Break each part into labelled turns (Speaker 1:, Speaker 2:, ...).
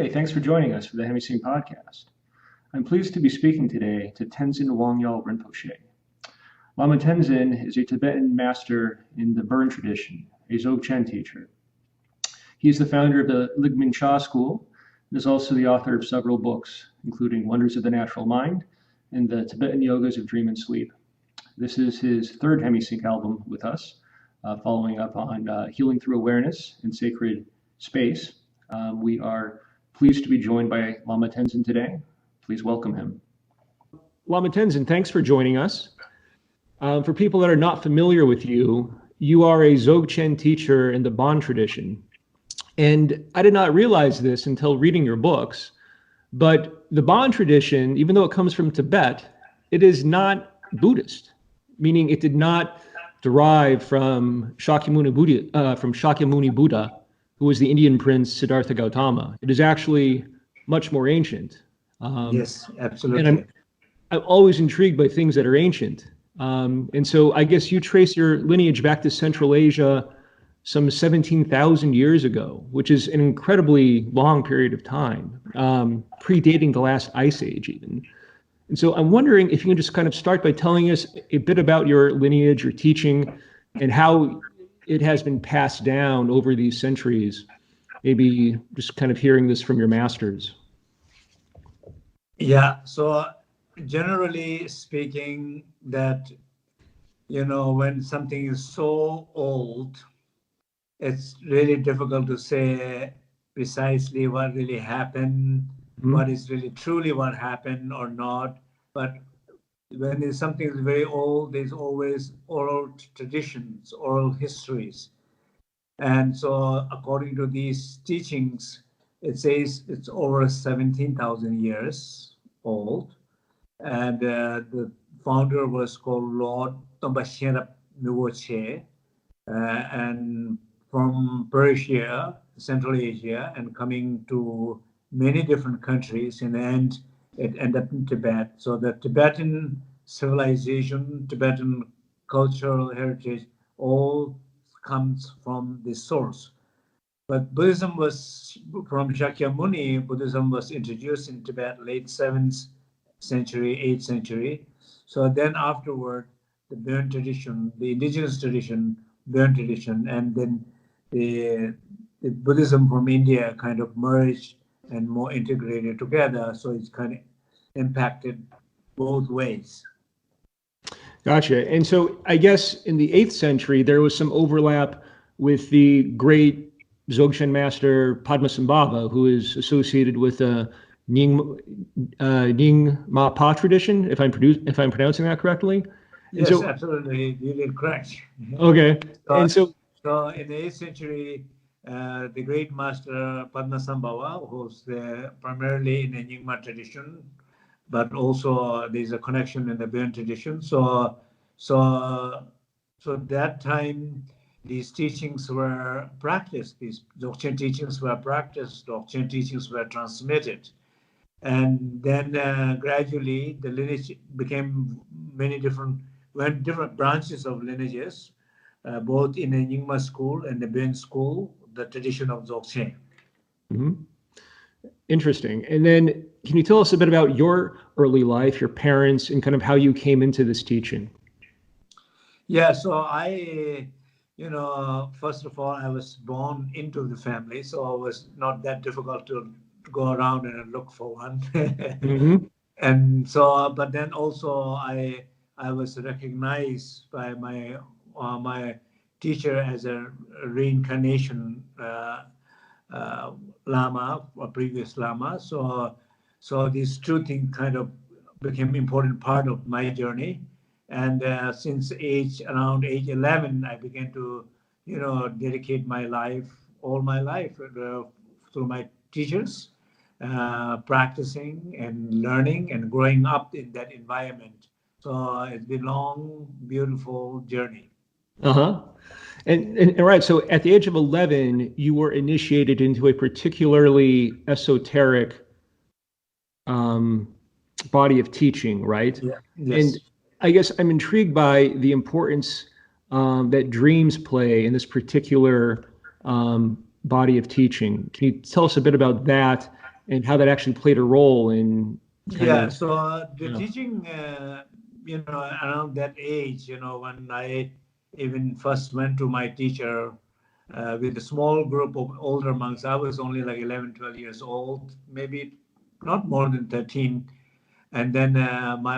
Speaker 1: Hi, thanks for joining us for the Hemi-Sync podcast. I'm pleased to be speaking today to Tenzin Wangyal Rinpoche. Lama Tenzin is a Tibetan master in the Bön tradition, a Dzogchen teacher. He's the founder of the Ligmincha school and is also the author of several books, including Wonders of the Natural Mind and the Tibetan Yogas of Dream and Sleep. This is his third Hemi-Sync album with us, following up on Healing Through Awareness and Sacred Space. We are pleased to be joined by Lama Tenzin today. Please welcome him. Lama Tenzin, thanks for joining us. For people that are not familiar with you, you are a Dzogchen teacher in the Bön tradition. And I did not realize this until reading your books, but the Bön tradition, even though it comes from Tibet, it is not Buddhist, meaning it did not derive from Shakyamuni Buddha, who was the Indian prince Siddhartha Gautama. It is actually much more ancient.
Speaker 2: Yes, absolutely.
Speaker 1: And I'm always intrigued by things that are ancient. And so I guess you trace your lineage back to Central Asia some 17,000 years ago, which is an incredibly long period of time, predating the last ice age even. And so I'm wondering if you can just kind of start by telling us a bit about your lineage, your teaching, and how it has been passed down over these centuries, maybe just kind of hearing this from your masters.
Speaker 2: Yeah, so generally speaking, that, when something is so old, it's really difficult to say precisely what really happened, what is really truly what happened or not. But when something is very old, there's always oral traditions, oral histories. And so according to these teachings, it says it's over 17,000 years old. And the founder was called Lord Tombashirap Nuwoche, and from Persia, Central Asia, and coming to many different countries. In the end, it ended up in Tibet. So the Tibetan civilization, Tibetan cultural heritage, all comes from this source. But Buddhism was, from Shakyamuni, Buddhism was introduced in Tibet late 7th century, 8th century. So then afterward, the Bön tradition, the indigenous tradition, Bön tradition, and then the Buddhism from India kind of merged and more integrated together. So it's kind of impacted both ways.
Speaker 1: Gotcha. And so I guess in the 8th century, there was some overlap with the great Dzogchen master Padmasambhava, who is associated with the Nyingma tradition, if I'm pronouncing that correctly.
Speaker 2: Yes, so, absolutely. You did correct.
Speaker 1: Okay.
Speaker 2: So in the 8th century, the great master Padmasambhava, who's primarily in the Nyingma tradition, but also there's a connection in the Bön tradition. So that time, these teachings were practiced. These Dzogchen teachings were practiced. Dzogchen teachings were transmitted, and then gradually the lineage became different branches of lineages, both in the Nyingma school and the Bön school, the tradition of Dzogchen.
Speaker 1: Mm-hmm. Interesting. And then can you tell us a bit about your early life, your parents, and kind of how you came into this teaching?
Speaker 2: Yeah, so I, first of all, I was born into the family, so it was not that difficult to go around and look for one.
Speaker 1: Mm-hmm.
Speaker 2: And so, but then also I was recognized by my teacher as a reincarnation Lama, a previous Lama. So these two things kind of became important part of my journey. And since around age 11, I began to, dedicate my life, all my life, through my teachers, practicing and learning and growing up in that environment. So it's been a long, beautiful journey.
Speaker 1: Uh-huh. And right, so at the age of 11, you were initiated into a particularly esoteric body of teaching, right?
Speaker 2: Yeah. Yes.
Speaker 1: And I guess I'm intrigued by the importance that dreams play in this particular body of teaching. Can you tell us a bit about that and how that actually played a role in kind
Speaker 2: Yeah,
Speaker 1: of,
Speaker 2: so the
Speaker 1: you know.
Speaker 2: teaching, around that age, when I even first went to my teacher with a small group of older monks, I was only like 11, 12 years old, maybe not more than 13. And then my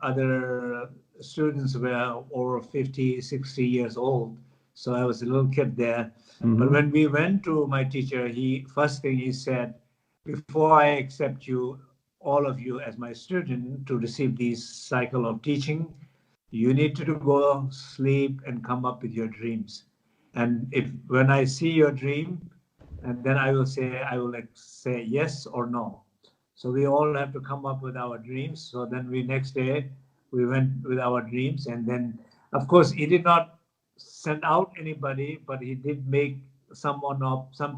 Speaker 2: other students were over 50, 60 years old. So I was a little kid there. But
Speaker 1: Mm-hmm.
Speaker 2: when we went to my teacher, first thing he said, before I accept you, all of you as my student to receive this cycle of teaching, you need to go sleep and come up with your dreams. And if when I see your dream, and then I will like say yes or no. So we all have to come up with our dreams. So then next day we went with our dreams, and then of course he did not send out anybody, but he did make some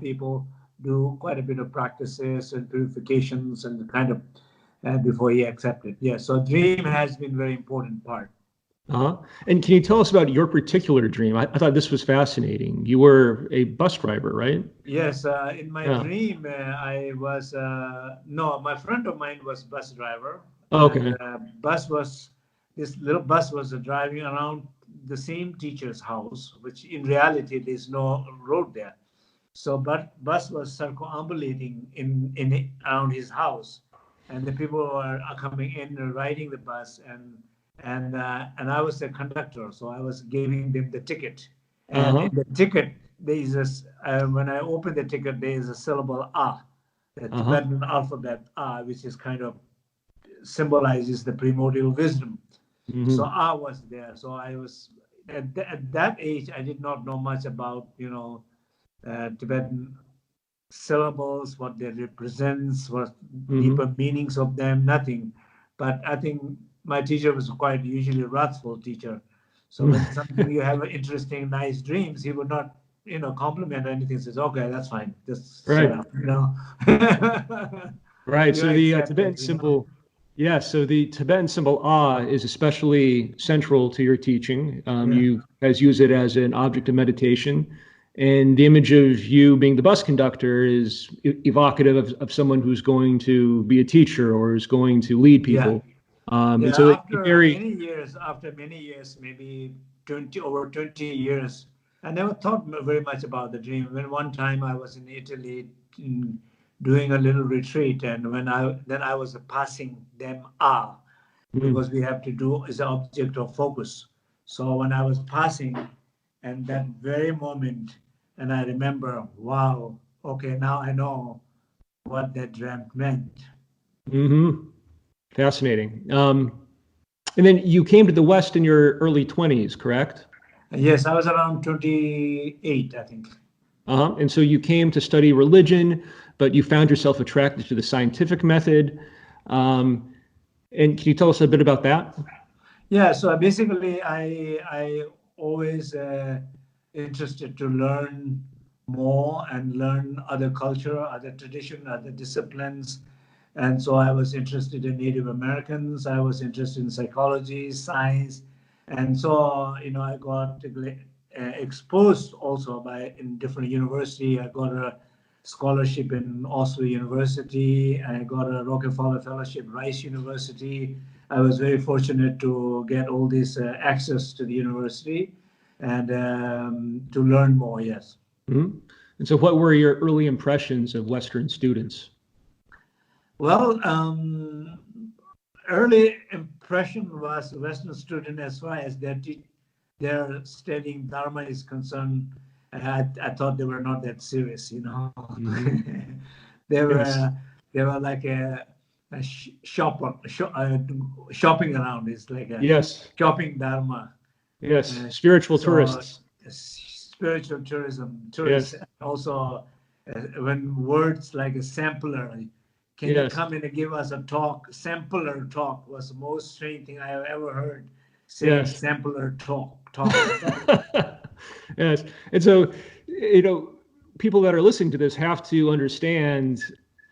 Speaker 2: people do quite a bit of practices and purifications and kind of before he accepted. Yeah, so dream has been very important part.
Speaker 1: Uh-huh. And can you tell us about your particular dream? I thought this was fascinating. You were a bus driver, right?
Speaker 2: Yes, in my
Speaker 1: Yeah.
Speaker 2: dream, I was no, my friend of mine was bus driver,
Speaker 1: Oh,
Speaker 2: and
Speaker 1: okay.
Speaker 2: this little bus was driving around the same teacher's house, which in reality there's no road there. So, but bus was circumambulating in around his house, and the people were coming in and riding the bus, and I was the conductor, so I was giving them the ticket, and
Speaker 1: Uh-huh.
Speaker 2: in the ticket there is this. When I open the ticket, there is a syllable ah, the
Speaker 1: Uh-huh.
Speaker 2: Tibetan alphabet ah, which is kind of symbolizes the primordial wisdom. So
Speaker 1: Mm-hmm.
Speaker 2: ah was there. So I was at that age. I did not know much about Tibetan syllables, what they represents, what
Speaker 1: Mm-hmm.
Speaker 2: deeper meanings of them, nothing. But I think my teacher was quite usually a wrathful teacher. So when something you have interesting, nice dreams, he would not, compliment or anything. Says, okay, that's fine. Just shut
Speaker 1: Right.
Speaker 2: up.
Speaker 1: Right.
Speaker 2: You
Speaker 1: So the
Speaker 2: accept
Speaker 1: Tibetan
Speaker 2: it.
Speaker 1: symbol, yeah. So the Tibetan symbol Ah is especially central to your teaching.
Speaker 2: Yeah.
Speaker 1: You guys use it as an object of meditation, and the image of you being the bus conductor is evocative of someone who's going to be a teacher or is going to lead
Speaker 2: Yeah.
Speaker 1: people. And
Speaker 2: Yeah.
Speaker 1: so it very,
Speaker 2: After many years, maybe over 20 years, I never thought very much about the dream. When one time I was in Italy doing a little retreat, and I was passing them
Speaker 1: mm,
Speaker 2: because we have to do is an object of focus. So when I was passing, and that very moment, and I remember, wow, okay, now I know what that dream meant.
Speaker 1: hmm, fascinating. And then you came to the West in your early 20s, correct?
Speaker 2: Yes, I was around 28, I think.
Speaker 1: Uh-huh. And so you came to study religion, but you found yourself attracted to the scientific method. Um, and can you tell us a bit about that?
Speaker 2: Yeah, so basically, I always interested to learn more and learn other culture, other tradition, other disciplines, and so I was interested in Native Americans. I was interested in psychology, science, and so I got exposed also by in different university. I got a scholarship in Oslo University. I got a Rockefeller Fellowship, Rice University. I was very fortunate to get all this access to the university and to learn more. Yes.
Speaker 1: Mhm. And so what were your early impressions of Western students?
Speaker 2: Well, early impression was Western student as far as their studying Dharma is concerned. I thought they were not that serious.
Speaker 1: Hmm.
Speaker 2: they
Speaker 1: Yes.
Speaker 2: were they were like a shopping around. It's like a
Speaker 1: Yes.
Speaker 2: shopping Dharma.
Speaker 1: Yes.
Speaker 2: Uh,
Speaker 1: Spiritual
Speaker 2: so
Speaker 1: tourists.
Speaker 2: spiritual tourism, tourists,
Speaker 1: Yes.
Speaker 2: also when words like a sampler, can you
Speaker 1: Yes.
Speaker 2: come in and give us a talk? Sampler talk was the most strange thing I have ever heard. Saying
Speaker 1: Yes.
Speaker 2: sampler talk.
Speaker 1: Yes. And so, people that are listening to this have to understand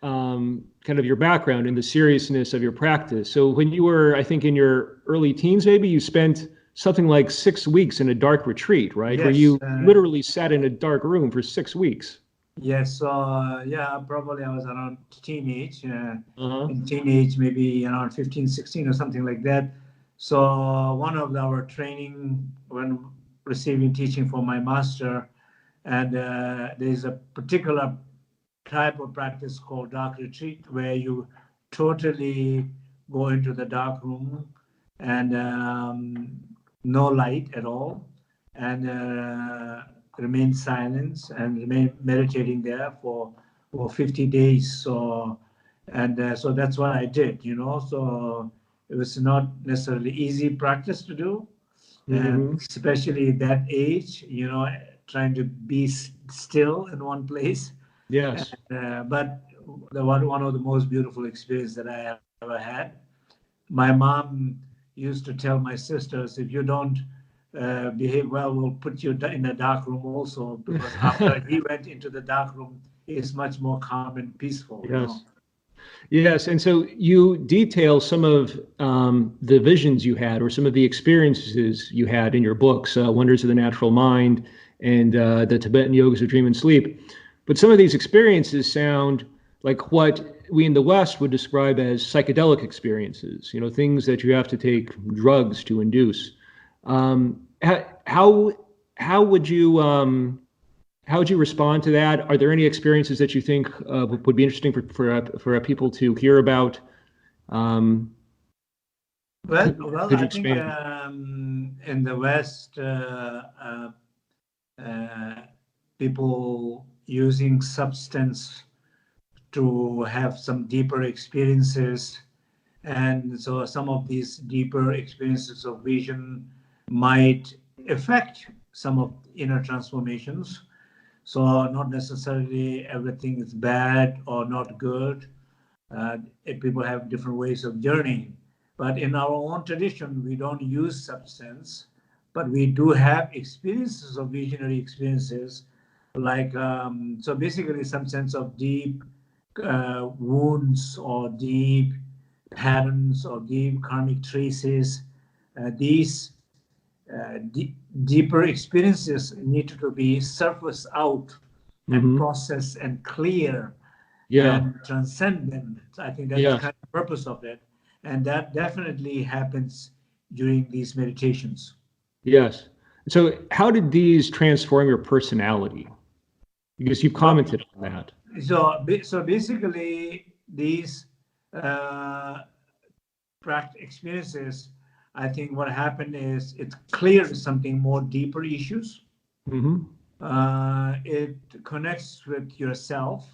Speaker 1: kind of your background and the seriousness of your practice. So when you were, I think, in your early teens, maybe you spent something like 6 weeks in a dark retreat, right? Where
Speaker 2: Yes.
Speaker 1: you literally sat in a dark room for 6 weeks.
Speaker 2: Yes, so yeah, probably I was around teenage.
Speaker 1: Uh-huh.
Speaker 2: In teenage, maybe around 15, 16 or something like that. So one of our training when receiving teaching from my master, and there's a particular type of practice called dark retreat where you totally go into the dark room and no light at all, and remain silent and remain meditating there for 50 days. So, and so that's what I did, you know. So it was not necessarily easy practice to do, and
Speaker 1: Mm-hmm.
Speaker 2: especially that age, you know, trying to be still in one place.
Speaker 1: Yes.
Speaker 2: But one of the most beautiful experiences that I ever had. My mom used to tell my sisters, if you don't behave well, we'll put you in a dark room also, because after he went into the dark room, it's much more calm and peaceful, you know.
Speaker 1: Yes. Yes, and so you detail some of the visions you had, or some of the experiences you had in your books, Wonders of the Natural Mind and the Tibetan Yogas of Dream and Sleep. But some of these experiences sound like what we in the West would describe as psychedelic experiences, you know, things that you have to take drugs to induce. How would you how would you respond to that? Are there any experiences that you think would be interesting for people to hear about? Um,
Speaker 2: Well,
Speaker 1: could you
Speaker 2: I think
Speaker 1: expand?
Speaker 2: in the West, people using substance to have some deeper experiences. And so some of these deeper experiences of vision might affect some of inner transformations. So not necessarily everything is bad or not good. People have different ways of journeying. But in our own tradition, we don't use substance, but we do have experiences of visionary experiences, like so basically some sense of deep wounds or deep patterns or deep karmic traces. These deeper experiences need to be surfaced out and
Speaker 1: Hmm.
Speaker 2: processed and clear
Speaker 1: Yeah,
Speaker 2: and transcend them. So I think that's the
Speaker 1: yes,
Speaker 2: kind of purpose of it. And that definitely happens during these meditations.
Speaker 1: yes. So, how did these transform your personality? Because you've
Speaker 2: Well,
Speaker 1: commented on that.
Speaker 2: so basically, these uh, experiences, I think what happened is it clears something more deeper issues.
Speaker 1: Hmm.
Speaker 2: It connects with yourself,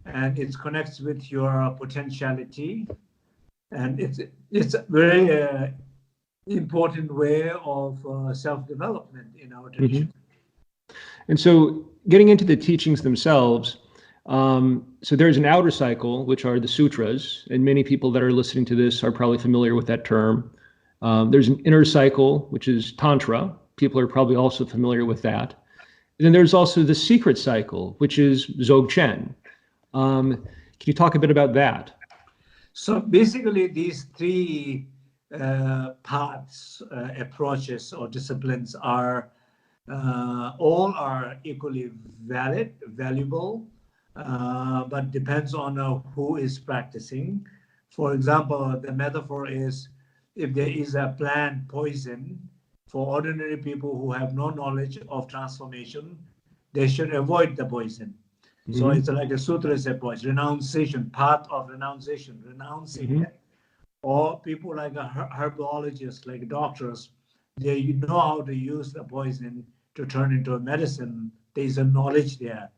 Speaker 2: and it connects with your potentiality, and it's a very important way of self-development in our
Speaker 1: Hmm.
Speaker 2: tradition.
Speaker 1: And so, getting into the teachings themselves, so there's an outer cycle, which are the sutras, and many people that are listening to this are probably familiar with that term. There's an inner cycle, which is Tantra. People are probably also familiar with that. And then there's also the secret cycle, which is Dzogchen. Can you talk a bit about that?
Speaker 2: So basically, these three paths, approaches, or disciplines are all are equally valid, valuable, but depends on who is practicing. For example, the metaphor is if there is a plant poison for ordinary people who have no knowledge of transformation, they should avoid the poison. So
Speaker 1: Hmm.
Speaker 2: it's like a sutra's approach, renunciation, path of renunciation, renouncing
Speaker 1: Hmm.
Speaker 2: it. Or people like a herbologists, like doctors, they know how to use the poison to turn into a medicine. There's a knowledge there.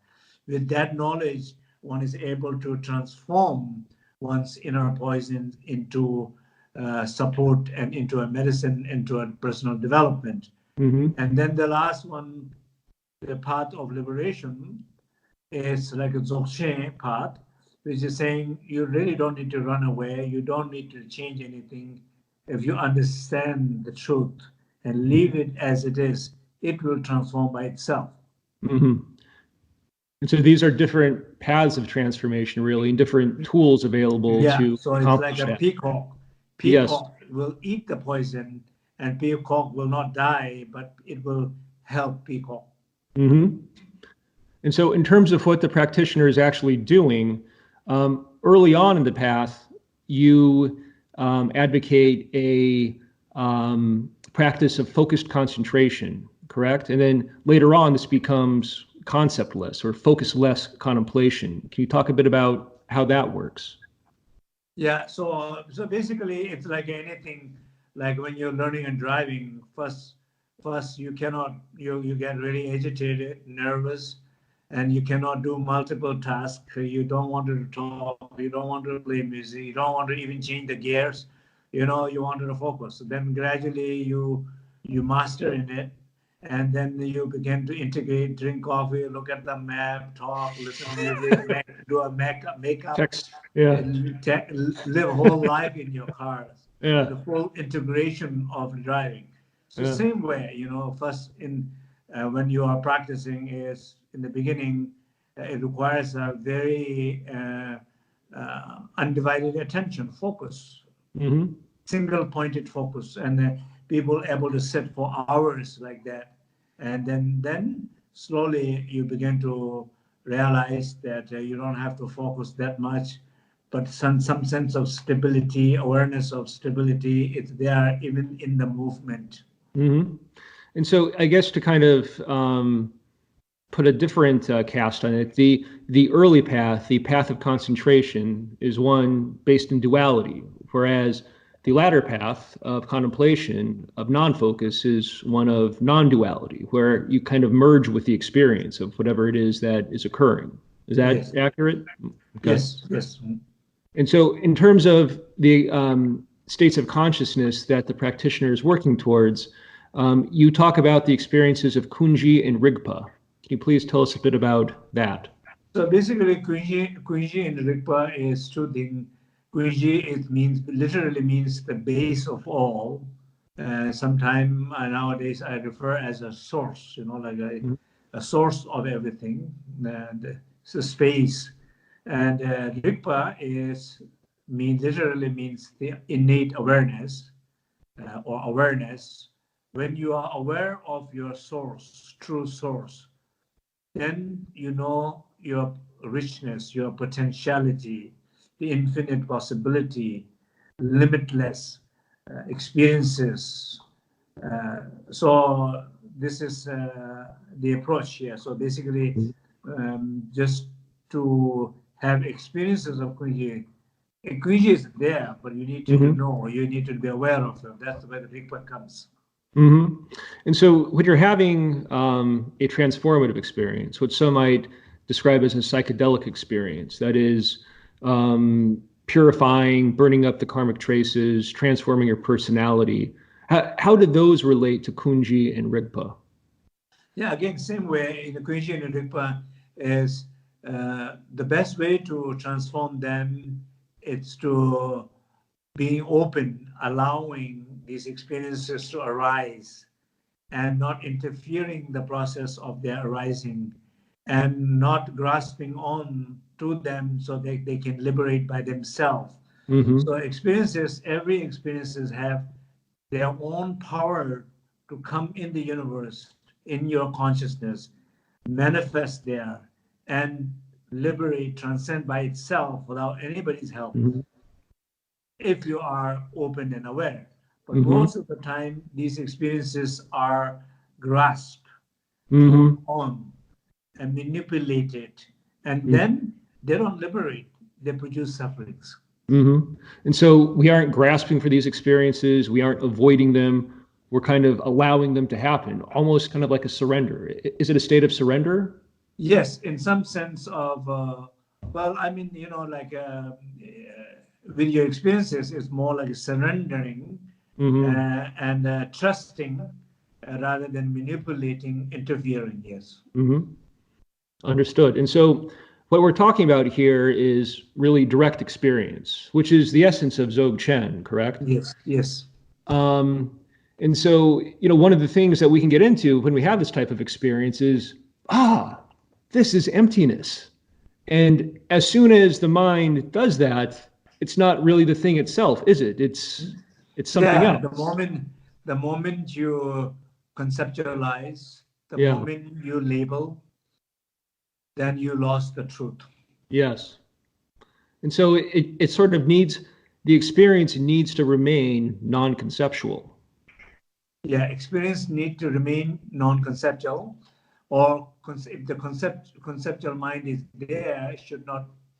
Speaker 2: With that knowledge, one is able to transform one's inner poison into support and into a medicine, into a personal development.
Speaker 1: Hmm.
Speaker 2: And then the last one, the path of liberation, is like a Dzogchen path, which is saying you really don't need to run away, you don't need to change anything. If you understand the truth and leave it as it is, it will transform by itself.
Speaker 1: Hmm. And so these are different paths of transformation, really, and different tools available
Speaker 2: Yeah,
Speaker 1: to
Speaker 2: so it's like
Speaker 1: accomplish
Speaker 2: a
Speaker 1: that.
Speaker 2: peacock.
Speaker 1: Yes.
Speaker 2: Peacock will eat the poison, and peacock will not die, but it will help peacock.
Speaker 1: Hmm. And so in terms of what the practitioner is actually doing, early on in the path, you advocate a practice of focused concentration, correct? And then later on, this becomes conceptless or focus-less contemplation. Can you talk a bit about how that works?
Speaker 2: Yeah, so basically it's like anything, like when you're learning and driving, first you cannot, you get really agitated, nervous, and you cannot do multiple tasks. You don't want to talk, you don't want to play music, you don't want to even change the gears, you want to focus. So then gradually you master in it, and then you begin to integrate, drink coffee, look at the map, talk, listen to music, do a makeup,
Speaker 1: Text, yeah.
Speaker 2: and live a whole life in your car.
Speaker 1: Yeah.
Speaker 2: The full integration of driving. So
Speaker 1: Yeah.
Speaker 2: same way, first when you are practicing is in the beginning, it requires a very undivided attention, focus, single pointed focus, and people able to sit for hours like that. And then slowly you begin to realize that you don't have to focus that much, but some sense of stability, awareness of stability, it's there even in the movement.
Speaker 1: And so I guess to kind of put a different cast on it, the early path, the path of concentration, is one based in duality, whereas the latter path of contemplation, of non-focus, is one of non-duality, where you kind of merge with the experience of whatever it is that is occurring. Is that accurate? Okay.
Speaker 2: Yes.
Speaker 1: And so in terms of the states of consciousness that the practitioner is working towards, you talk about the experiences of Kunji and Rigpa. Can you please tell us a bit about that?
Speaker 2: So basically, Kunji and Rigpa is two things. Kunji, literally means the base of all. Sometimes nowadays I refer as a source, like a source of everything. And it's a space. And Rigpa literally means the innate awareness or awareness. When you are aware of your source, true source, then you know your richness, your potentiality, the infinite possibility, limitless experiences. So this is the approach here. So basically, just to have experiences of Kunji. Kunji is there, but you need to know, you need to be aware of it. That's where the Rigpa comes.
Speaker 1: And so when you're having a transformative experience, what some might describe as a psychedelic experience, that is purifying, burning up the karmic traces, transforming your personality, how do those relate to Kunji and Rigpa?
Speaker 2: Yeah, again, same way in the Kunji and Rigpa is the best way to transform them is to being open, allowing these experiences to arise and not interfering the process of their arising and not grasping on to them so that they can liberate by themselves. So every experiences have their own power to come in the universe, in your consciousness, manifest there and liberate, transcend by itself without anybody's help. If you are open and aware. But most of the time, these experiences are grasped, pulled on, and manipulated. And then they don't liberate, they produce sufferings.
Speaker 1: And so we aren't grasping for these experiences, we aren't avoiding them, we're kind of allowing them to happen, almost kind of like a surrender. Is it a state of surrender?
Speaker 2: Yes, in some sense of, with your experiences, it's more like surrendering and trusting rather than manipulating, interfering, yes.
Speaker 1: Understood. And so what we're talking about here is really direct experience, which is the essence of Dzogchen, correct?
Speaker 2: Yes.
Speaker 1: And so, one of the things that we can get into when we have this type of experience is, this is emptiness. And as soon as the mind does that, it's not really the thing itself, is it? It's something else.
Speaker 2: The moment you conceptualize, the moment you label, then you lost the truth.
Speaker 1: Yes. And so it sort of needs, the experience needs to remain non-conceptual.
Speaker 2: Yeah, experience need to remain non-conceptual, or if the conceptual mind is there, it should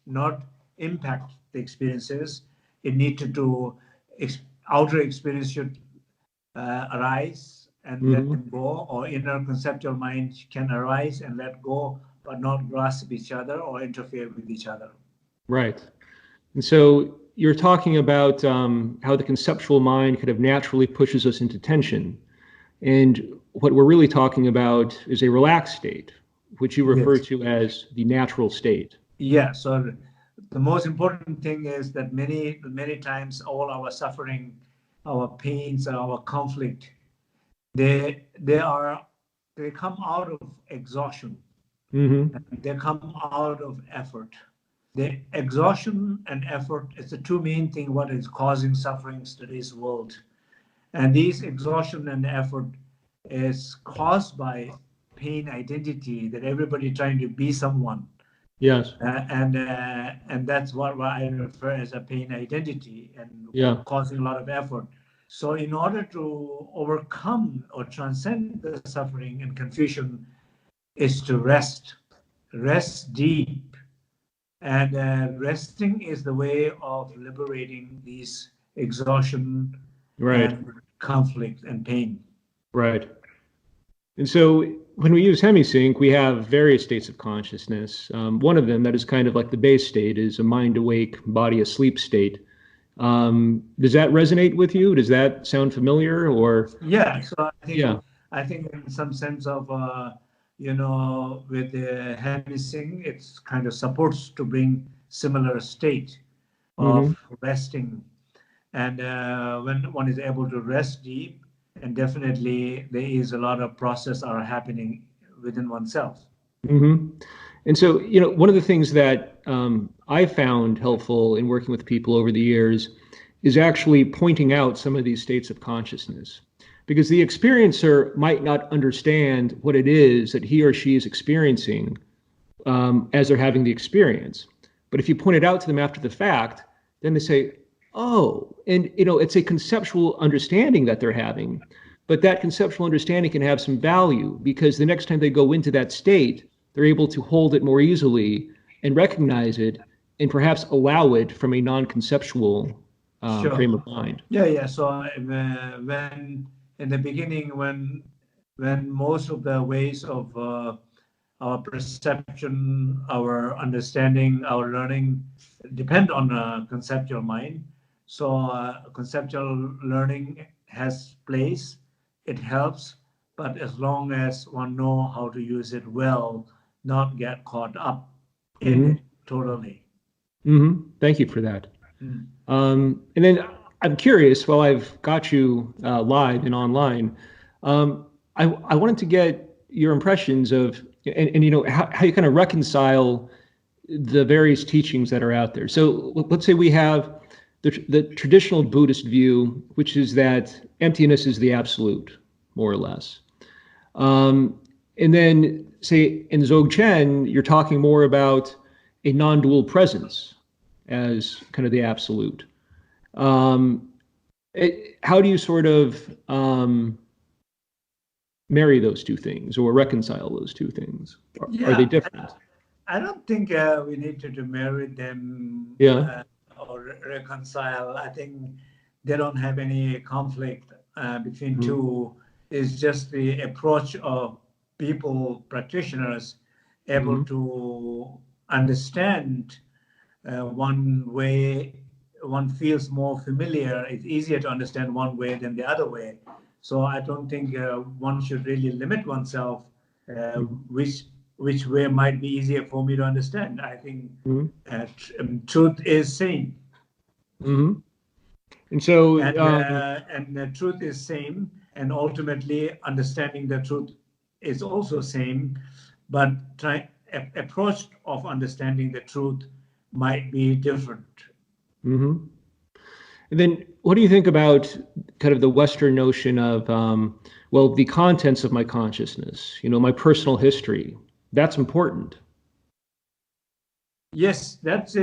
Speaker 2: not impact the experiences. It need to do, outer experience should arise and let them go, or inner conceptual mind can arise and let go, but not grasp each other or interfere with each other.
Speaker 1: Right. And so you're talking about how the conceptual mind kind of naturally pushes us into tension. And what we're really talking about is a relaxed state, which you refer to as the natural state.
Speaker 2: Yeah, so the most important thing is that many times all our suffering, our pains, our conflict, they come out of exhaustion. They come out of effort. The exhaustion and effort is the two main things what is causing sufferings in today's world. And this exhaustion and effort is caused by pain identity, that everybody trying to be someone.
Speaker 1: Yes.
Speaker 2: And that's what I refer as a pain identity, and causing a lot of effort. So in order to overcome or transcend the suffering and confusion is to rest deep. And resting is the way of liberating these exhaustion, and conflict and pain.
Speaker 1: Right. And so when we use Hemi-Sync, we have various states of consciousness. One of them that is kind of like the base state is a mind awake, body asleep state. Does that resonate with you? Does that sound familiar? Or
Speaker 2: yeah, so I think in some sense of with the Hemi-Sync, it's kind of supports to bring similar state of resting. And when one is able to rest deep, and definitely there is a lot of process are happening within oneself.
Speaker 1: And so, one of the things that I found helpful in working with people over the years is actually pointing out some of these states of consciousness, because the experiencer might not understand what it is that he or she is experiencing as they're having the experience. But if you point it out to them after the fact, then they say, oh, and it's a conceptual understanding that they're having, but that conceptual understanding can have some value, because the next time they go into that state, they're able to hold it more easily and recognize it, and perhaps allow it from a non-conceptual frame of mind.
Speaker 2: Yeah. So when in the beginning, when most of the ways of our perception, our understanding, our learning depend on a conceptual mind. So conceptual learning has place, it helps, but as long as one know how to use it well, not get caught up in it totally.
Speaker 1: Thank you for that. And then I'm curious, while I've got you live and online, I wanted to get your impressions of, and how you kind of reconcile the various teachings that are out there. So let's say we have the traditional Buddhist view, which is that emptiness is the absolute, more or less. And then, say, in Dzogchen, you're talking more about a non-dual presence as kind of the absolute. How do you sort of marry those two things, or reconcile those two things? Are they different?
Speaker 2: I don't think we need to marry them or reconcile. I think they don't have any conflict between two. It's just the approach of people, practitioners, able to understand one way. One feels more familiar. It's easier to understand one way than the other way. So I don't think one should really limit oneself, which way might be easier for me to understand. I think truth is same.
Speaker 1: And so,
Speaker 2: and the truth is same, and ultimately understanding the truth is also same, but approach of understanding the truth might be different.
Speaker 1: And then what do you think about kind of the Western notion of, the contents of my consciousness, my personal history? That's important.
Speaker 2: Yes, that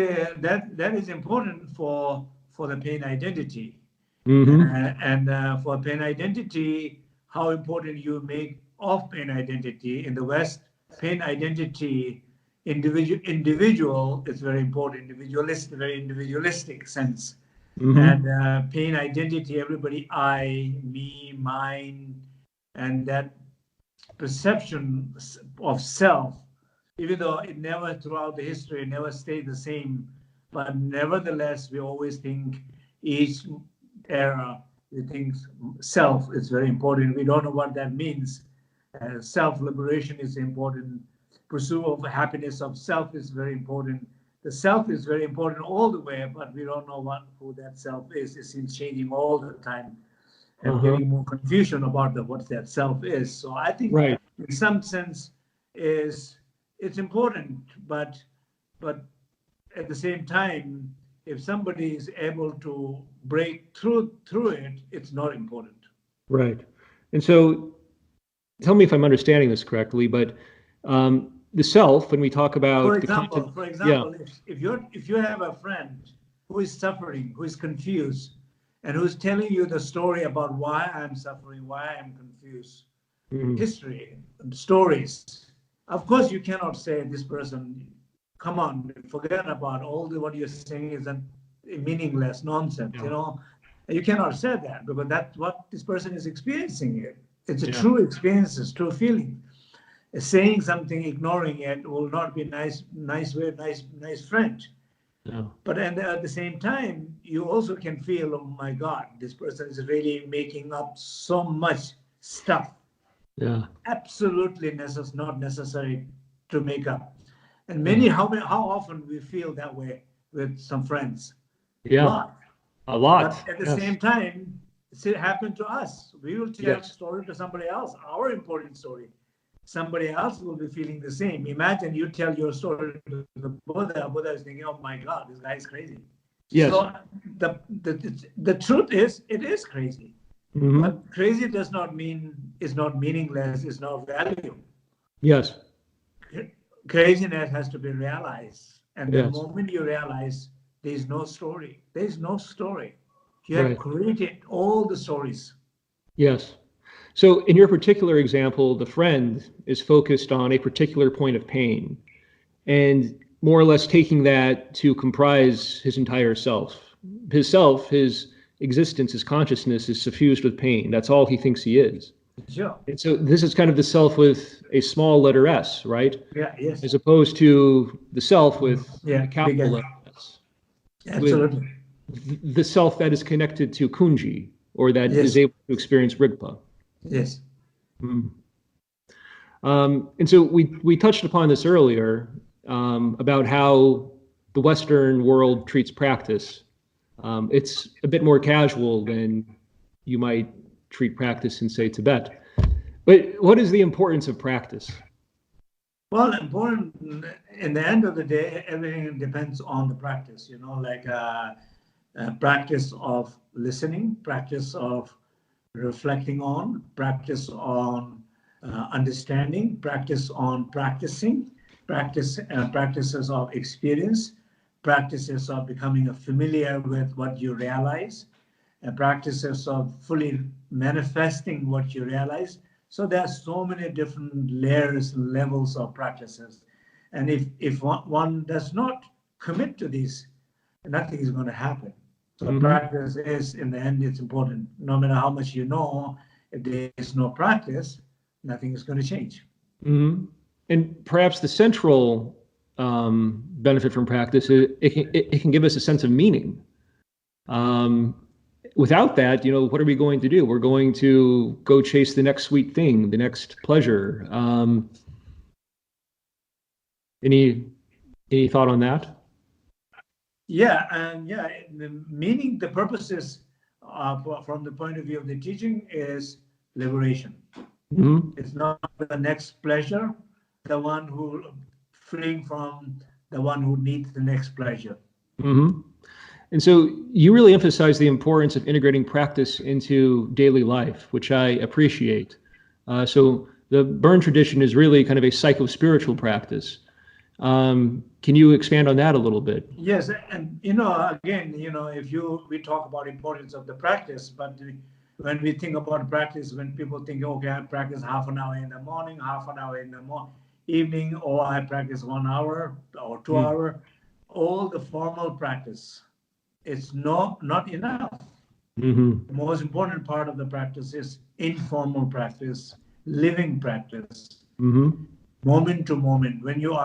Speaker 2: is important for the pain identity. For pain identity, how important you make of pain identity. In the West, pain identity, individual is very important, very individualistic sense. And pain identity, everybody, I, me, mine, and that perception of self, even though it never throughout the history, it never stayed the same, but nevertheless, we always think each era, we think self is very important. We don't know what that means. Self-liberation is important. Pursuit of happiness of self is very important. The self is very important all the way, but we don't know who that self is. It seems changing all the time and getting more confusion about what that self is. So I think in some sense it's important, but at the same time, if somebody is able to break through it, it's not important.
Speaker 1: Right. And so tell me if I'm understanding this correctly, but the self, when we talk about
Speaker 2: for example, if you have a friend who is suffering, who is confused, and who's telling you the story about why I'm suffering, why I'm confused, history, stories, of course you cannot say this person, come on, forget about what you're saying is meaningless nonsense, you know. You cannot say that, because that's what this person is experiencing here. It's a true experience, it's true feeling. Saying something, ignoring it will not be nice friend. No. But at the same time, you also can feel, oh my God, this person is really making up so much stuff. Yeah. Absolutely not necessary to make up. And how often we feel that way with some friends? Yeah. A lot. But at the same time, it happened to us. We will tell a story to somebody else, our important story. Somebody else will be feeling the same. Imagine you tell your story to the Buddha. Buddha is thinking, oh my God, this guy is crazy. Yes. So the truth is, it is crazy. But crazy does not mean it's not meaningless, it's not value. Yes. Craziness has to be realized. And the moment you realize there's no story, there's no story. You have created all the stories. Yes. So in your particular example, the friend is focused on a particular point of pain and more or less taking that to comprise his entire self. His existence, his consciousness is suffused with pain. That's all he thinks he is. Sure. And so this is kind of the self with a small letter S, right? Yeah, yes. As opposed to the self with a capital letter S. Absolutely. The self that is connected to Kunji, or that is able to experience Rigpa. Yes. And so we touched upon this earlier about how the Western world treats practice. It's a bit more casual than you might treat practice in, say, Tibet. But what is the importance of practice? Well, important, in the end of the day, everything depends on the practice, you know, like practice of listening, practice of reflecting on, practice on understanding, practice on practicing, practices of experience, practices of becoming familiar with what you realize, and practices of fully manifesting what you realize. So there are so many different layers and levels of practices. And if one does not commit to these, nothing is going to happen. So practice is, in the end, it's important. No matter how much you know, if there is no practice, nothing is going to change. And perhaps the central benefit from practice is it can give us a sense of meaning. Without that, you know, what are we going to do? We're going to go chase the next sweet thing, the next pleasure. Any thought on that? Yeah, and the meaning, the purposes from the point of view of the teaching is liberation. It's not the next pleasure, the one who freeing from the one who needs the next pleasure. And so you really emphasize the importance of integrating practice into daily life, which I appreciate. So the Bön tradition is really kind of a psycho-spiritual practice.
Speaker 1: Can you expand on that a little bit?
Speaker 2: Yes, and again, if we talk about importance of the practice, but when we think about practice, when people think, okay, I practice half an hour in the morning, half an hour in the evening, or I practice 1 hour or 2 hour, all the formal practice, it's not enough. The most important part of the practice is informal practice, living practice, moment to moment. When you're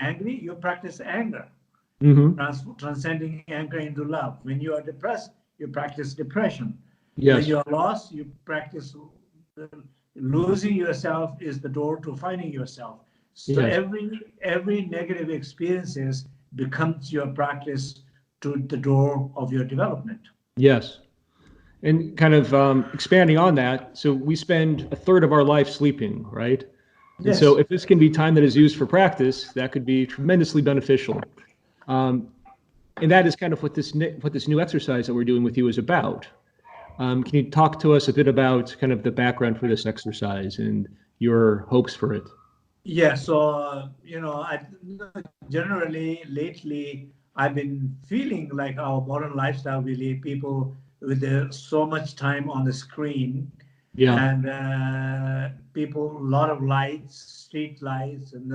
Speaker 2: angry, you practice anger, transcending anger into love. When you are depressed, you practice depression.
Speaker 1: Yes.
Speaker 2: When you are lost, you practice losing yourself is the door to finding yourself. So
Speaker 1: Yes.
Speaker 2: every negative experiences becomes your practice to the door of your development.
Speaker 1: Yes. And kind of expanding on that, so we spend a third of our life sleeping, right?
Speaker 2: Yes.
Speaker 1: And so if this can be time that is used for practice, that could be tremendously beneficial. And that is kind of what this new exercise that we're doing with you is about. Can you talk to us a bit about kind of the background for this exercise and your hopes for it?
Speaker 2: Yeah, so, generally lately, I've been feeling like our modern lifestyle, we lead people with so much time on the screen.
Speaker 1: Yeah.
Speaker 2: And people, a lot of lights, street lights, and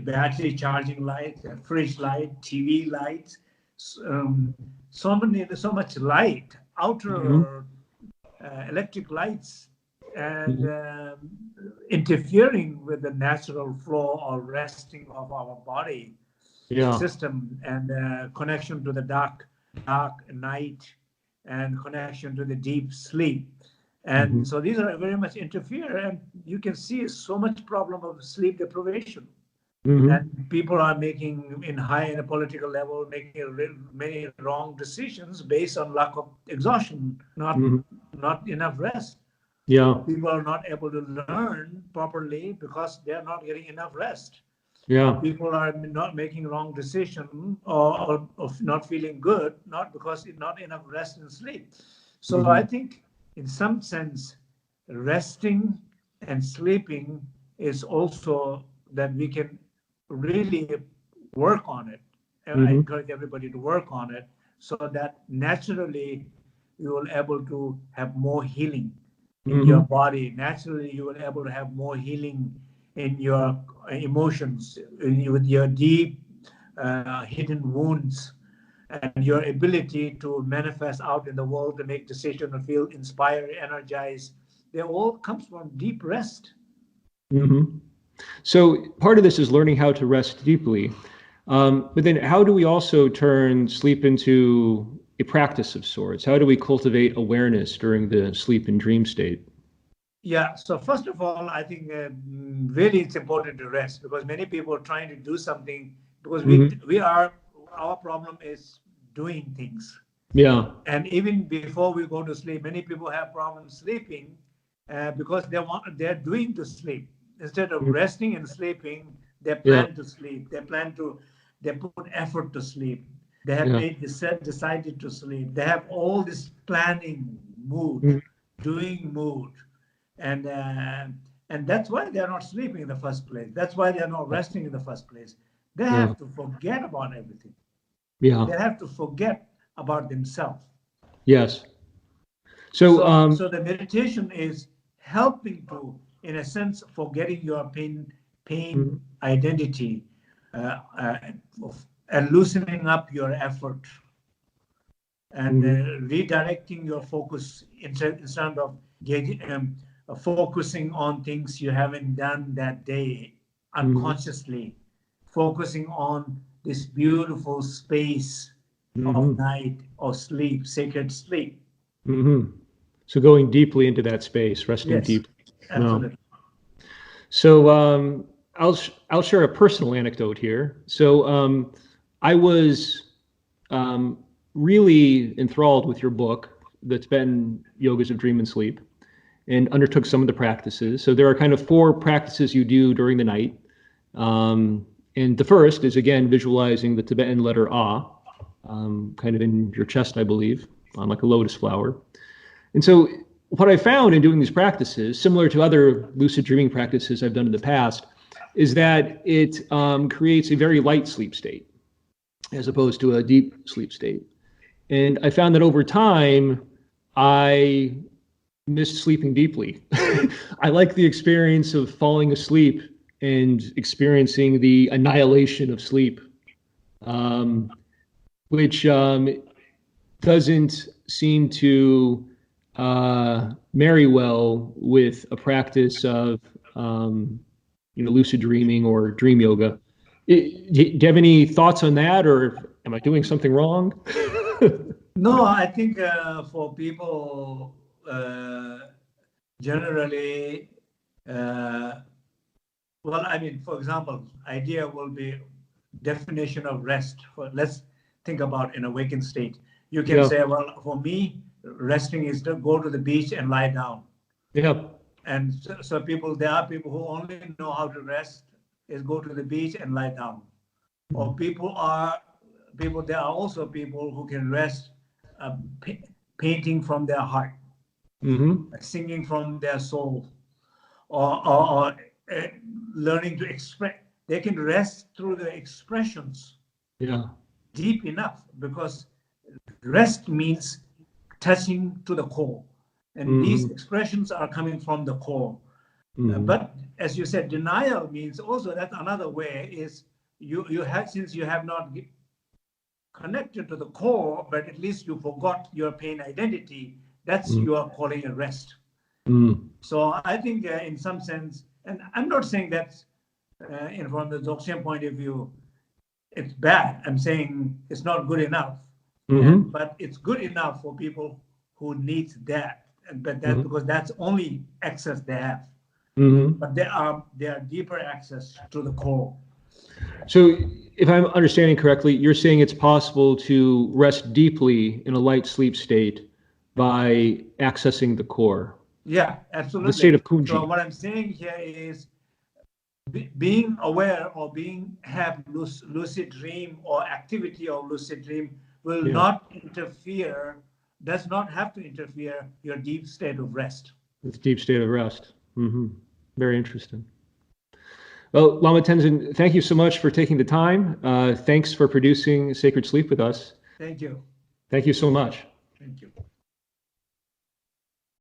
Speaker 2: battery charging lights, fridge light, TV lights, so much light, outer electric lights, and interfering with the natural flow or resting of our body system, and connection to the dark night, and connection to the deep sleep. And so these are very much interfere, and you can see so much problem of sleep deprivation. And people are making in a political level, making many wrong decisions based on lack of exhaustion, not enough rest.
Speaker 1: Yeah.
Speaker 2: People are not able to learn properly because they're not getting enough rest.
Speaker 1: Yeah.
Speaker 2: People are not making wrong decisions or of not feeling good, not because not enough rest and sleep. So I think in some sense, resting and sleeping is also that we can really work on it. And I encourage everybody to work on it so that naturally you will able to have more healing in your body. Naturally, you will able to have more healing in your emotions, with your deep hidden wounds, and your ability to manifest out in the world, to make decisions, and feel inspired, energized. They all comes from deep rest.
Speaker 1: So part of this is learning how to rest deeply. But then how do we also turn sleep into a practice of sorts? How do we cultivate awareness during the sleep and dream state?
Speaker 2: Yeah, so first of all, I think really it's important to rest, because many people are trying to do something, because our problem is doing things.
Speaker 1: Yeah.
Speaker 2: And even before we go to sleep, many people have problems sleeping because they're doing to sleep. Instead of resting and sleeping, they plan to sleep. They put effort to sleep. They have decided to sleep. They have all this planning mood, doing mood. And that's why they're not sleeping in the first place. That's why they're not resting in the first place. They have to forget about everything.
Speaker 1: Yeah.
Speaker 2: They have to forget about themselves.
Speaker 1: Yes.
Speaker 2: So the meditation is helping to, in a sense, forgetting your pain identity, and loosening up your effort, and redirecting your focus instead of focusing on things you haven't done that day unconsciously, focusing on this beautiful space of night or sleep, sacred sleep.
Speaker 1: So going deeply into that space, resting deeply.
Speaker 2: Absolutely.
Speaker 1: So I'll share a personal anecdote here. So I was really enthralled with your book, The Tibetan Yogas of Dream and Sleep, and undertook some of the practices. So there are kind of 4 practices you do during the night. And the first is, again, visualizing the Tibetan letter Ah, kind of in your chest, I believe, on like a lotus flower. And so what I found in doing these practices, similar to other lucid dreaming practices I've done in the past, is that it creates a very light sleep state as opposed to a deep sleep state. And I found that over time, I missed sleeping deeply. I like the experience of falling asleep and experiencing the annihilation of sleep, which doesn't seem to marry well with a practice of lucid dreaming or dream yoga. Do you have any thoughts on that, or am I doing something wrong?
Speaker 2: No, I think for people generally, well, I mean, for example, idea will be definition of rest. Let's think about an awakened state. You can say, well, for me, resting is to go to the beach and lie down.
Speaker 1: Yeah.
Speaker 2: And so there are people who only know how to rest is go to the beach and lie down. Or there are also people who can rest painting from their heart, singing from their soul, or learning to express. They can rest through the expressions deep enough, because rest means touching to the core. And these expressions are coming from the core. But as you said, denial means also, that's another way, is you have, since you have not connected to the core, but at least you forgot your pain identity, that's you are calling a rest. So I think in some sense, and I'm not saying that from the Dzogchen point of view, it's bad. I'm saying it's not good enough. But it's good enough for people who need that. But that's because that's only access they have. But there are deeper access to the core.
Speaker 1: So if I'm understanding correctly, you're saying it's possible to rest deeply in a light sleep state by accessing the core.
Speaker 2: Yeah, absolutely.
Speaker 1: The state of Kunji.
Speaker 2: So what I'm saying here is being aware or have lucid dream or activity of lucid dream will not interfere, does not have to interfere your deep state of rest.
Speaker 1: It's deep state of rest. Very interesting. Well, Lama Tenzin, thank you so much for taking the time. Thanks for producing Sacred Sleep with us.
Speaker 2: Thank you.
Speaker 1: Thank you so much.
Speaker 2: Thank you.